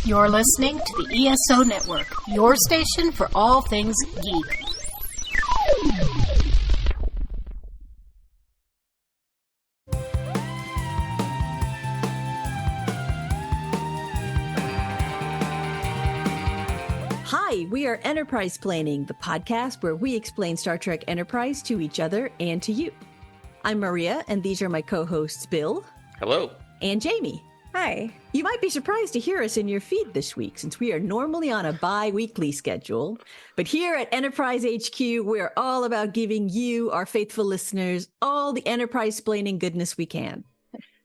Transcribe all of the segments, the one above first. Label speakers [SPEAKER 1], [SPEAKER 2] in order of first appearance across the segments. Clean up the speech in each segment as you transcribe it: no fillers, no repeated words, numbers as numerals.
[SPEAKER 1] You're listening to the ESO Network, your station for all things geek.
[SPEAKER 2] Hi, we are Enterprise Planning, the podcast where we explain Star Trek Enterprise to each other and to you. I'm Maria, and these are my co-hosts Bill.
[SPEAKER 3] Hello.
[SPEAKER 2] And Jamie.
[SPEAKER 4] Hi.
[SPEAKER 2] You might be surprised to hear us in your feed this week, since we are normally on a bi-weekly schedule. But here at Enterprise HQ, we're all about giving you, our faithful listeners, all the Enterprise-splaining goodness we can.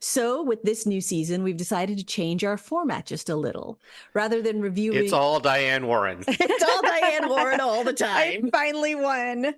[SPEAKER 2] So with this new season, we've decided to change our format just a little. Rather than reviewing...
[SPEAKER 3] It's all Diane Warren.
[SPEAKER 2] It's all Diane Warren all the time.
[SPEAKER 4] I finally won.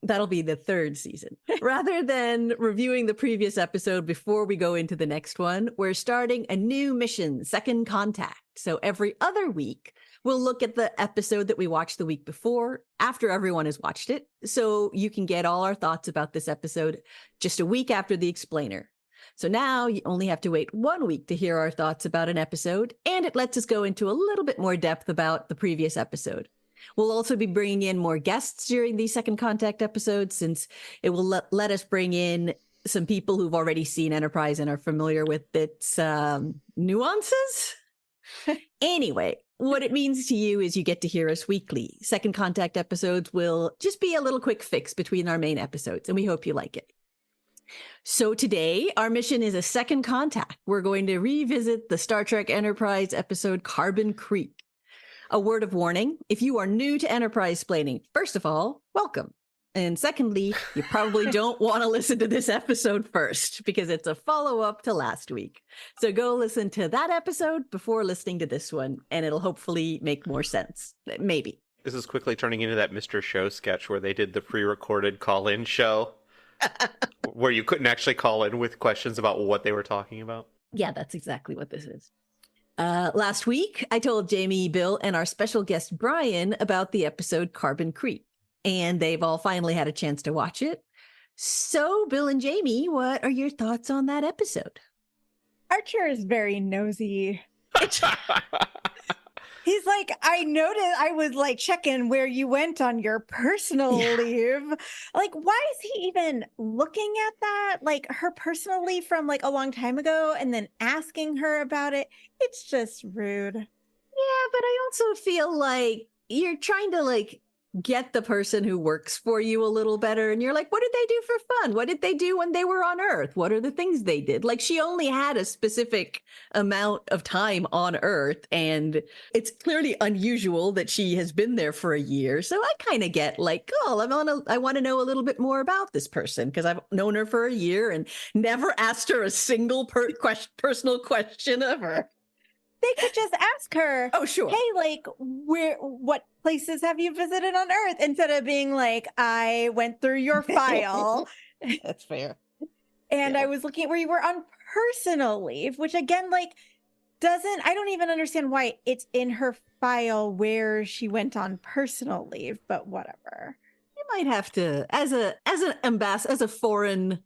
[SPEAKER 2] That'll be the third season. Rather than reviewing the previous episode before we go into the next one, we're starting a new mission, Second Contact. So every other week, we'll look at the episode that we watched the week before, after everyone has watched it. So you can get all our thoughts about this episode just a week after the explainer. So now you only have to wait 1 week to hear our thoughts about an episode, and it lets us go into a little bit more depth about the previous episode. We'll also be bringing in more guests during the Second Contact episodes, since it will let us bring in some people who've already seen Enterprise and are familiar with its nuances. Anyway, what it means to you is you get to hear us weekly. Second Contact episodes will just be a little quick fix between our main episodes, and we hope you like it. So today, our mission is a Second Contact. We're going to revisit the Star Trek Enterprise episode Carbon Creek. A word of warning, if you are new to Enterprise splaining, first of all, welcome. And secondly, you probably don't want to listen to this episode first, because it's a follow-up to last week. So go listen to that episode before listening to this one, and it'll hopefully make more sense. Maybe.
[SPEAKER 3] This is quickly turning into that Mr. Show sketch where they did the pre-recorded call-in show, where you couldn't actually call in with questions about what they were talking about.
[SPEAKER 2] Yeah, that's exactly what this is. Last week, I told Jamie, Bill, and our special guest Brian about the episode Carbon Creek, and they've all finally had a chance to watch it. So, Bill and Jamie, what are your thoughts on that episode?
[SPEAKER 4] Archer is very nosy. He's like, I noticed, I was like checking where you went on your personal leave. Like, why is he even looking at that? Like her personal leave from like a long time ago and then asking her about it. It's just rude.
[SPEAKER 2] Yeah, but I also feel like you're trying to like get the person who works for you a little better. And you're like, what did they do for fun? What did they do when they were on Earth? What are the things they did? Like she only had a specific amount of time on Earth. And it's clearly unusual that she has been there for a year. So I kind of get like, oh, I want to know a little bit more about this person because I've known her for a year and never asked her a single personal question of her.
[SPEAKER 4] They could just ask her,
[SPEAKER 2] oh, sure.
[SPEAKER 4] Hey, like, what places have you visited on Earth? Instead of being like, I went through your file.
[SPEAKER 2] That's fair.
[SPEAKER 4] And I was looking at where you were on personal leave, which again, like, I don't even understand why it's in her file where she went on personal leave, but whatever.
[SPEAKER 2] You might have to, as an ambassador, as a foreign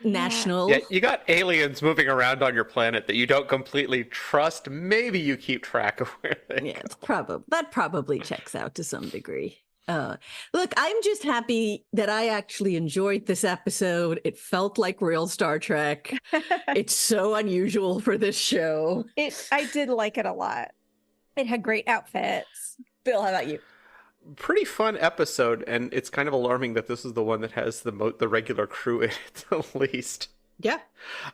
[SPEAKER 2] national.
[SPEAKER 3] Yeah, you got aliens moving around on your planet that you don't completely trust. Maybe you keep track of where they go.
[SPEAKER 2] That probably checks out to some degree. Look, I'm just happy that I actually enjoyed this episode. It felt like real Star Trek. It's so unusual for this show.
[SPEAKER 4] I did like it a lot. It had great outfits.
[SPEAKER 2] Bill, how about you?
[SPEAKER 3] Pretty fun episode, and it's kind of alarming that this is the one that has the regular crew in it the least.
[SPEAKER 2] Yeah.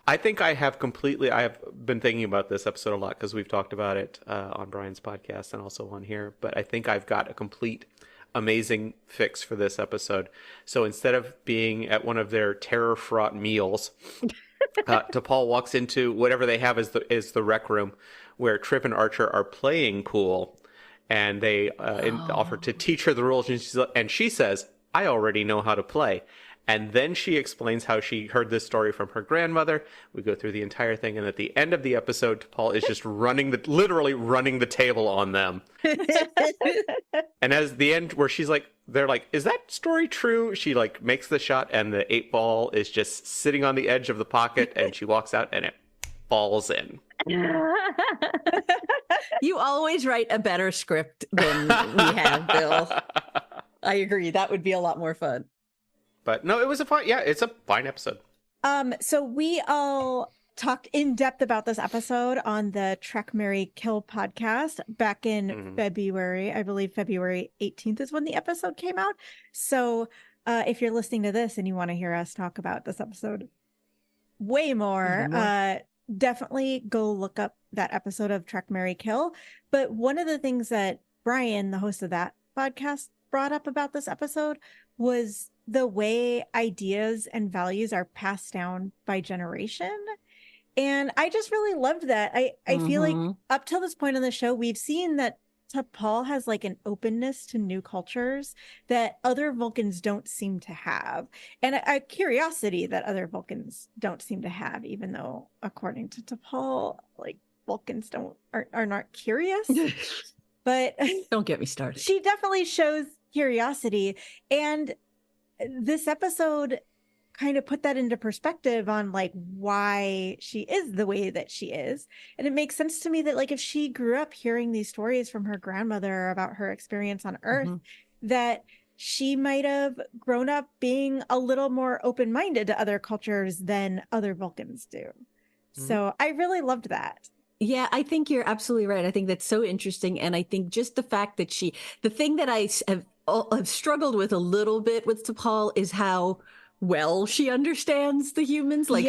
[SPEAKER 3] I think I have been thinking about this episode a lot because we've talked about it on Brian's podcast and also on here, but I think I've got a complete amazing fix for this episode. So instead of being at one of their terror-fraught meals, T'Pol walks into whatever they have is the rec room where Trip and Archer are playing pool. And they offer to teach her the rules. And she says, I already know how to play. And then she explains how she heard this story from her grandmother. We go through the entire thing. And at the end of the episode, T'Pol is just literally running the table on them. And as the end where they're like, is that story true? She like makes the shot and the 8-ball is just sitting on the edge of the pocket and she walks out and it falls in.
[SPEAKER 2] You always write a better script than we have, Bill. I agree. That would be a lot more fun.
[SPEAKER 3] But no, it was it's a fine episode.
[SPEAKER 4] So we all talked in depth about this episode on the Trek, Marry, Kill podcast back in February. I believe February 18th is when the episode came out. So if you're listening to this and you want to hear us talk about this episode way more, definitely go look up that episode of Trek, Marry, Kill. But one of the things that Brian, the host of that podcast, brought up about this episode was the way ideas and values are passed down by generation. And I just really loved that. I feel like up till this point in the show, we've seen that T'Pol has like an openness to new cultures that other Vulcans don't seem to have, and a curiosity that other Vulcans don't seem to have, even though according to T'Pol, like Vulcans are not curious. But
[SPEAKER 2] don't get me started.
[SPEAKER 4] She definitely shows curiosity, and this episode kind of put that into perspective on like why she is the way that she is. And it makes sense to me that like if she grew up hearing these stories from her grandmother about her experience on Earth, that she might have grown up being a little more open-minded to other cultures than other Vulcans do. So I really loved that.
[SPEAKER 2] Yeah, I think you're absolutely right. I think that's so interesting. And I think just the fact that the thing that I have struggled with a little bit with T'Pol is how well she understands the humans. Like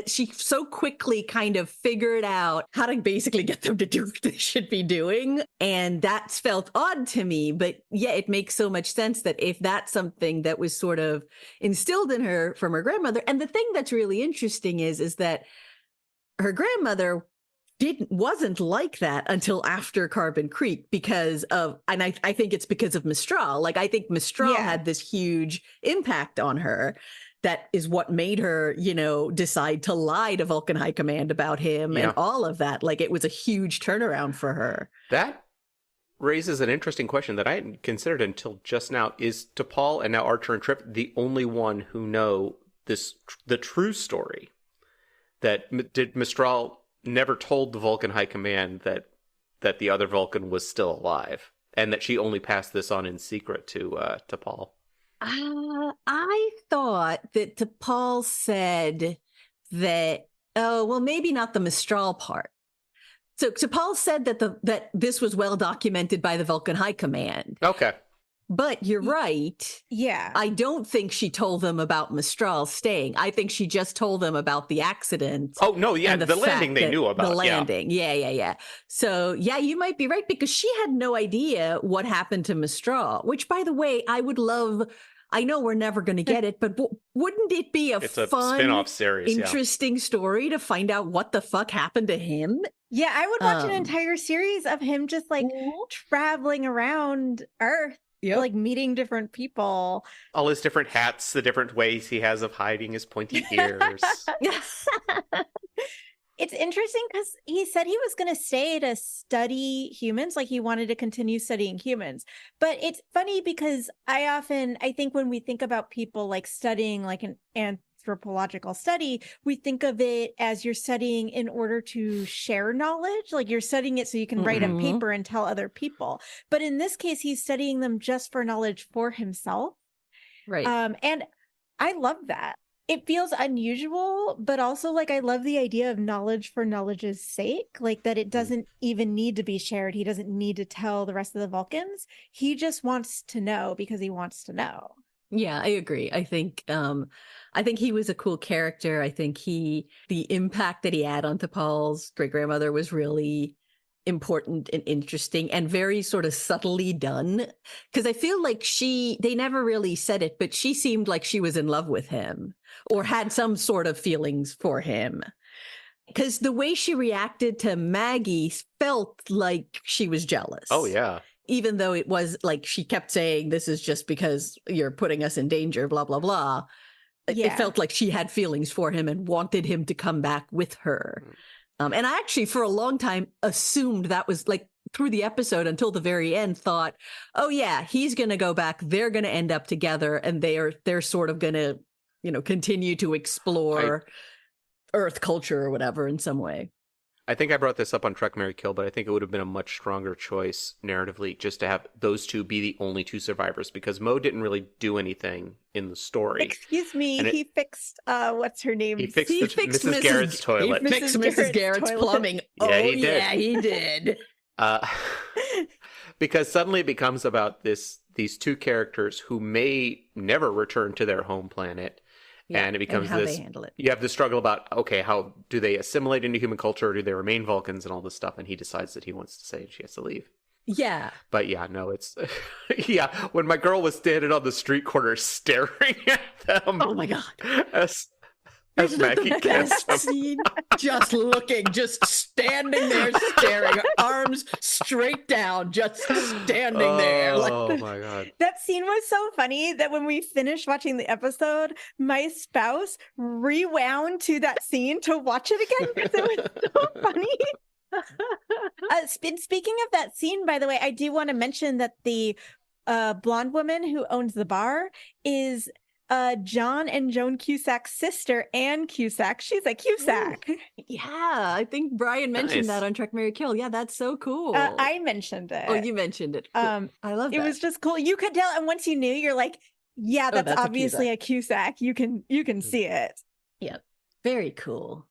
[SPEAKER 2] she so quickly kind of figured out how to basically get them to do what they should be doing. And that's felt odd to me. But yeah, it makes so much sense that if that's something that was sort of instilled in her from her grandmother. And the thing that's really interesting is that her grandmother wasn't like that until after Carbon Creek because of, and I think it's because of Mistral. Like, I think Mistral had this huge impact on her. That is what made her, decide to lie to Vulcan High Command about him and all of that. Like, it was a huge turnaround for her.
[SPEAKER 3] That raises an interesting question that I hadn't considered until just now. Is T'Pol and now Archer and Trip the only one who know the true story? Did Mistral never told the Vulcan High Command that the other Vulcan was still alive, and that she only passed this on in secret to T'Pol?
[SPEAKER 2] I thought that T'Pol said that, maybe not the Mistral part. So T'Pol said that this was well documented by the Vulcan High Command.
[SPEAKER 3] Okay.
[SPEAKER 2] But you're right.
[SPEAKER 4] Yeah.
[SPEAKER 2] I don't think she told them about Mistral staying. I think she just told them about the accident.
[SPEAKER 3] Oh, no, yeah, the landing they knew about.
[SPEAKER 2] The landing, yeah. So, yeah, you might be right, because she had no idea what happened to Mistral, which, by the way, I would love. I know we're never going to get it, but wouldn't it be a fun,
[SPEAKER 3] spin-off series,
[SPEAKER 2] interesting story to find out what the fuck happened to him?
[SPEAKER 4] Yeah, I would watch an entire series of him just like traveling around Earth. Yep. Like meeting different people.
[SPEAKER 3] All his different hats, the different ways he has of hiding his pointy ears.
[SPEAKER 4] It's interesting because he said he was going to stay to study humans, like he wanted to continue studying humans. But it's funny because I think when we think about people like studying like an anthropological study, we think of it as you're studying in order to share knowledge. Like you're studying it so you can write a paper and tell other people. But in this case, he's studying them just for knowledge for himself.
[SPEAKER 2] Right.
[SPEAKER 4] And I love that. It feels unusual, but also like I love the idea of knowledge for knowledge's sake, like that it doesn't even need to be shared. He doesn't need to tell the rest of the Vulcans. He just wants to know because he wants to know.
[SPEAKER 2] Yeah, I agree. I think he was a cool character. I think the impact that he had on T'Pol's great grandmother was really important and interesting and very sort of subtly done. Because I feel like they never really said it, but she seemed like she was in love with him or had some sort of feelings for him. Because the way she reacted to Maggie felt like she was jealous.
[SPEAKER 3] Oh, yeah.
[SPEAKER 2] Even though it was like she kept saying, this is just because you're putting us in danger, blah, blah, blah. Yeah. It felt like she had feelings for him and wanted him to come back with her. And I actually, for a long time, assumed that was like through the episode until the very end, thought, oh, yeah, he's going to go back. They're going to end up together and they're sort of going to, continue to explore. Earth culture or whatever in some way.
[SPEAKER 3] I think I brought this up on Trek, Marry, Kill, but I think it would have been a much stronger choice narratively just to have those two be the only two survivors, because Mo didn't really do anything in the story.
[SPEAKER 4] Excuse me, he fixed what's her name?
[SPEAKER 3] He fixed Mrs. Garrett's toilet.
[SPEAKER 2] He fixed Mrs. Garrett's plumbing.
[SPEAKER 3] Yeah, he did.
[SPEAKER 2] Yeah, he did.
[SPEAKER 3] Because suddenly it becomes about these two characters who may never return to their home planet. Yeah, and it becomes
[SPEAKER 2] how
[SPEAKER 3] this,
[SPEAKER 2] they handle it.
[SPEAKER 3] You have the struggle about, okay, how do they assimilate into human culture, or do they remain Vulcans and all this stuff? And he decides that he wants to stay and she has to leave.
[SPEAKER 2] Yeah.
[SPEAKER 3] But yeah, no, it's, yeah, when my girl was standing on the street corner staring at them.
[SPEAKER 2] Oh my God.
[SPEAKER 3] As Maggie kissed him.
[SPEAKER 2] Scene. Just looking, just standing there staring, arms straight down, just standing there.
[SPEAKER 3] Oh my God.
[SPEAKER 4] That scene was so funny that when we finished watching the episode, my spouse rewound to that scene to watch it again because it was so funny. Speaking of that scene, by the way, I do want to mention that the blonde woman who owns the bar is John and Joan Cusack's sister, Anne Cusack. She's a Cusack.
[SPEAKER 2] Ooh. Yeah, I think Brian mentioned that on Trek, Marry, Kill. Yeah, that's so cool.
[SPEAKER 4] I mentioned it.
[SPEAKER 2] Oh, you mentioned it. Cool. I love that.
[SPEAKER 4] It was just cool. You could tell, and once you knew, you're like, yeah, that's obviously a Cusack. You can see it.
[SPEAKER 2] Yeah, very cool.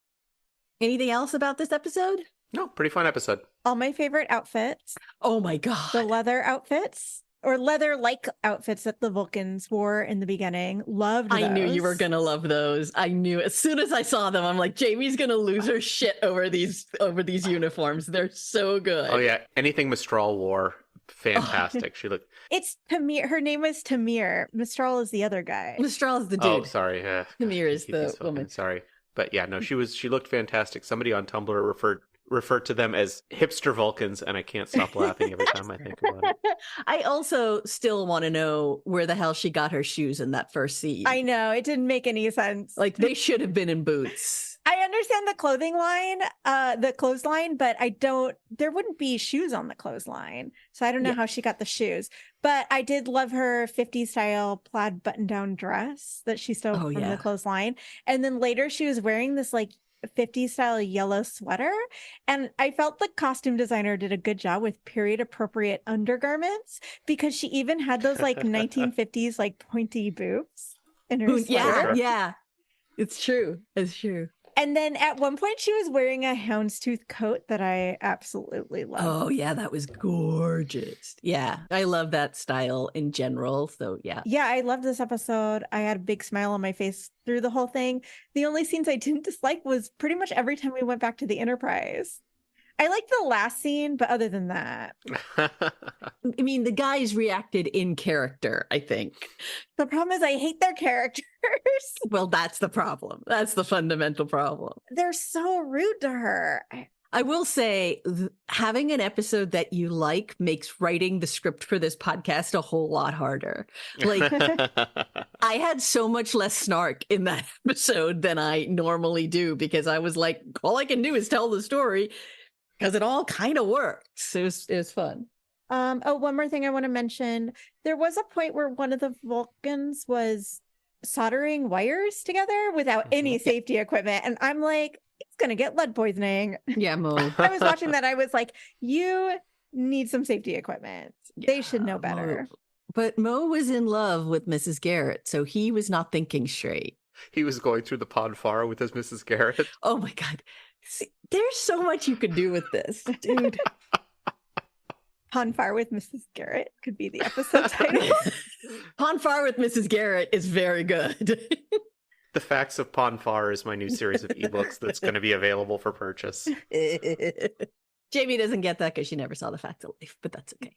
[SPEAKER 2] Anything else about this episode?
[SPEAKER 3] No, pretty fun episode.
[SPEAKER 4] All my favorite outfits.
[SPEAKER 2] Oh my God.
[SPEAKER 4] The leather outfits. Or leather-like outfits that the Vulcans wore in the beginning. Loved those.
[SPEAKER 2] I knew you were going to love those. I knew as soon as I saw them, I'm like, Jamie's going to lose her shit over these uniforms. They're so good.
[SPEAKER 3] Oh yeah, anything Mistral wore, fantastic. She looked.
[SPEAKER 4] It's Tamir. Her name is Tamir. Mistral is the other guy.
[SPEAKER 2] Mistral is the dude.
[SPEAKER 3] Oh, sorry.
[SPEAKER 2] Tamir is the woman.
[SPEAKER 3] Sorry, but yeah, no, she looked fantastic. Somebody on Tumblr referred to them as hipster Vulcans, and I can't stop laughing every time I think about it.
[SPEAKER 2] I also still want to know where the hell she got her shoes in that first scene.
[SPEAKER 4] I know, it didn't make any sense.
[SPEAKER 2] Like, they should have been in boots.
[SPEAKER 4] I understand the clothesline, but there wouldn't be shoes on the clothesline. So I don't know how she got the shoes. But I did love her 50s style plaid button-down dress that she stole from the clothesline. And then later she was wearing this like 50s style yellow sweater, and I felt the costume designer did a good job with period appropriate undergarments, because she even had those like 1950s like pointy boobs in her sweater.
[SPEAKER 2] Yeah, it's true.
[SPEAKER 4] And then at one point she was wearing a houndstooth coat that I absolutely love.
[SPEAKER 2] Oh yeah, that was gorgeous. Yeah, I love that style in general. So yeah.
[SPEAKER 4] Yeah, I loved this episode. I had a big smile on my face through the whole thing. The only scenes I didn't dislike was pretty much every time we went back to the Enterprise. I liked the last scene, but other than that.
[SPEAKER 2] I mean, the guys reacted in character, I think.
[SPEAKER 4] The problem is I hate their characters.
[SPEAKER 2] Well, that's the problem. That's the fundamental problem.
[SPEAKER 4] They're so rude to her.
[SPEAKER 2] I will say, having an episode that you like makes writing the script for this podcast a whole lot harder. Like, I had so much less snark in that episode than I normally do, because I was like, all I can do is tell the story, because it all kind of works. It was fun.
[SPEAKER 4] One more thing I want to mention. There was a point where one of the Vulcans was soldering wires together without any safety equipment. And I'm like, it's going to get lead poisoning.
[SPEAKER 2] Yeah, Mo.
[SPEAKER 4] I was watching that. I was like, you need some safety equipment. They should know better.
[SPEAKER 2] But Mo was in love with Mrs. Garrett, so he was not thinking straight.
[SPEAKER 3] He was going through the Ponfara with his Mrs. Garrett.
[SPEAKER 2] Oh my God. See, there's so much you could do with this, dude.
[SPEAKER 4] Ponfar with Mrs. Garrett could be the episode title.
[SPEAKER 2] Ponfar with Mrs. Garrett is very good.
[SPEAKER 3] The Facts of Ponfar is my new series of ebooks that's going to be available for purchase.
[SPEAKER 2] Jamie doesn't get that because she never saw The Facts of Life, but that's okay.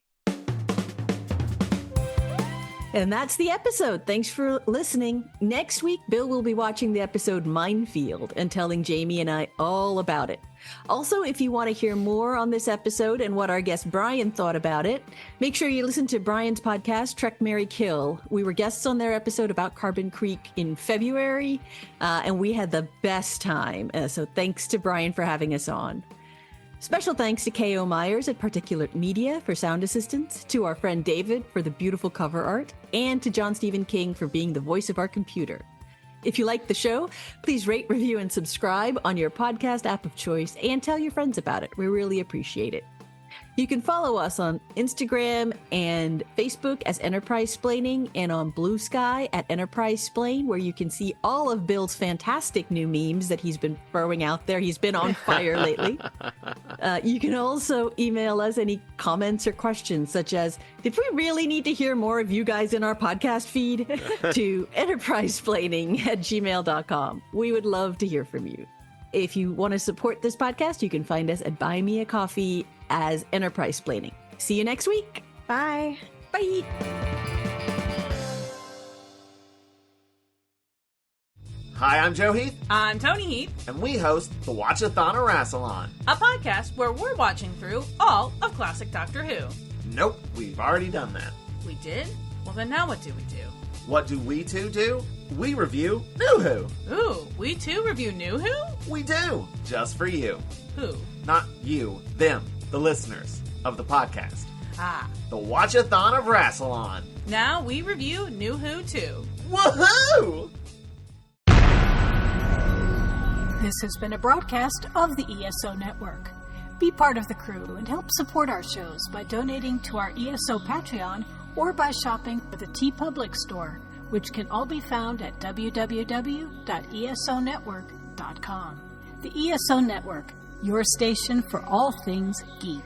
[SPEAKER 2] And that's the episode. Thanks for listening. Next week, Bill will be watching the episode Minefield and telling Jamie and I all about it. Also, if you want to hear more on this episode and what our guest Brian thought about it, make sure you listen to Brian's podcast, Trek, Marry, Kill. We were guests on their episode about Carbon Creek in February, and we had the best time. So thanks to Brian for having us on. Special thanks to K.O. Myers at Particulate Media for sound assistance, to our friend David for the beautiful cover art, and to John Stephen King for being the voice of our computer. If you like the show, please rate, review, and subscribe on your podcast app of choice and tell your friends about it. We really appreciate it. You can follow us on Instagram and Facebook as Enterprise Splaining, and on Blue Sky at Enterprise Splain, where you can see all of Bill's fantastic new memes that he's been throwing out there. He's been on fire lately. You can also email us any comments or questions, such as, did we really need to hear more of you guys in our podcast feed? to enterprisesplaining@gmail.com. We would love to hear from you. If you want to support this podcast, you can find us at Buy Me a Coffee as Enterprise Splaining. See you next week.
[SPEAKER 4] Bye.
[SPEAKER 2] Bye.
[SPEAKER 5] Hi, I'm Joe Heath,
[SPEAKER 6] I'm Tony Heath,
[SPEAKER 5] and we host the Watch-a-thon or Rassalon.
[SPEAKER 6] a podcast where we're watching through all of classic Doctor Who.
[SPEAKER 5] Nope, we've already done that.
[SPEAKER 6] We did? Well, then now what do we do?
[SPEAKER 5] What do we two do? We review New Who.
[SPEAKER 6] Ooh, we too review New Who?
[SPEAKER 5] We do, just for you.
[SPEAKER 6] Who?
[SPEAKER 5] Not you, them, the listeners of the podcast.
[SPEAKER 6] Ah,
[SPEAKER 5] The Watch-a-thon of Rassalon.
[SPEAKER 6] now we review New Who too.
[SPEAKER 5] Woohoo!
[SPEAKER 1] This has been a broadcast of the ESO Network. Be part of the crew and help support our shows by donating to our ESO Patreon or by shopping at the TeePublic store, which can all be found at www.esonetwork.com. The ESO Network, your station for all things geek.